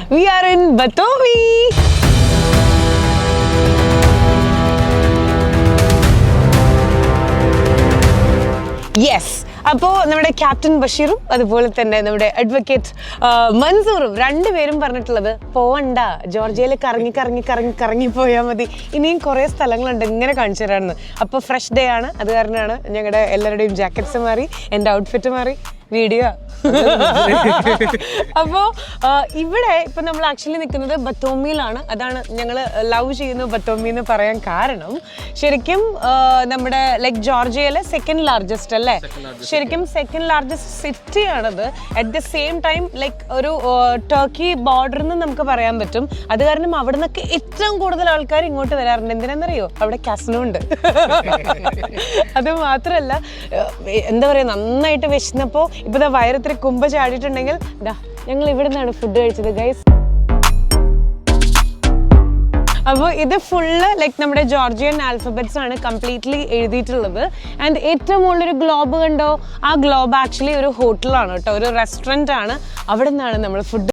We are in Batomi. Yes. അപ്പോൾ നമ്മുടെ captain ബഷീറും അതുപോലെ തന്നെ നമ്മുടെ അഡ്വക്കേറ്റ് മൻസൂറും രണ്ടുപേരും പറഞ്ഞിട്ടുള്ളത് പോവണ്ട, ജോർജിയയിൽ കറങ്ങി പോയാൽ മതി, ഇനിയും കുറേ സ്ഥലങ്ങളുണ്ട് ഇങ്ങനെ കാണിച്ചു തരാമെന്ന്. അപ്പോൾ ഫ്രഷ് ഡേ ആണ്, അത് കാരണമാണ് ഞങ്ങളുടെ എല്ലാവരുടെയും ജാക്കറ്റ്സ് മാറി, എൻ്റെ ഔട്ട്ഫിറ്റ് മാറി, വീഡിയോ. അപ്പോൾ ഇവിടെ ഇപ്പം നമ്മൾ ആക്ച്വലി നിൽക്കുന്നത് ബത്തോമിയിലാണ്. അതാണ് ഞങ്ങൾ ലവ് ചെയ്യുന്ന ബത്തോമി എന്ന് പറയാൻ കാരണം. ശരിക്കും നമ്മുടെ ലൈക്ക് ജോർജിയയിലെ സെക്കൻഡ് ലാർജസ്റ്റ് അല്ലേ, ശരിക്കും സെക്കൻഡ് ലാർജസ്റ്റ് സിറ്റി ആണത്. At the same time like ഒരു ടർക്കി ബോർഡർ എന്ന് നമുക്ക് പറയാൻ പറ്റും. അത് കാരണം അവിടെ നിന്നൊക്കെ ഏറ്റവും കൂടുതൽ ആൾക്കാർ ഇങ്ങോട്ട് വരാറുണ്ട്. എന്തിനാണെന്നറിയോ? അവിടെ കാസിനോ ഉണ്ട്. അത് മാത്രമല്ല, എന്താ പറയുക, നന്നായിട്ട് വിശന്നപ്പോൾ ഇപ്പോൾ ഇതാ വയറത്തിരി കുമ്പ ചാടിയിട്ടുണ്ടെങ്കിൽ ഇതാ ഞങ്ങൾ ഇവിടെ നിന്നാണ് ഫുഡ് കഴിച്ചത് ഗൈസ്. അപ്പോൾ ഇത് ഫുള്ള് ലൈക്ക് നമ്മുടെ ജോർജിയൻ ആൽഫബറ്റ്സ് ആണ് കംപ്ലീറ്റ്ലി എഴുതിയിട്ടുള്ളത്. ആൻഡ് ഏറ്റവും മുകളിലൊരു ഗ്ലോബ് കണ്ടോ? ആ ഗ്ലോബ് ആക്ച്വലി ഒരു ഹോട്ടലാണ് കേട്ടോ, ഒരു റെസ്റ്റോറൻറ്റ് ആണ്. അവിടെ നിന്നാണ് നമ്മൾ ഫുഡ്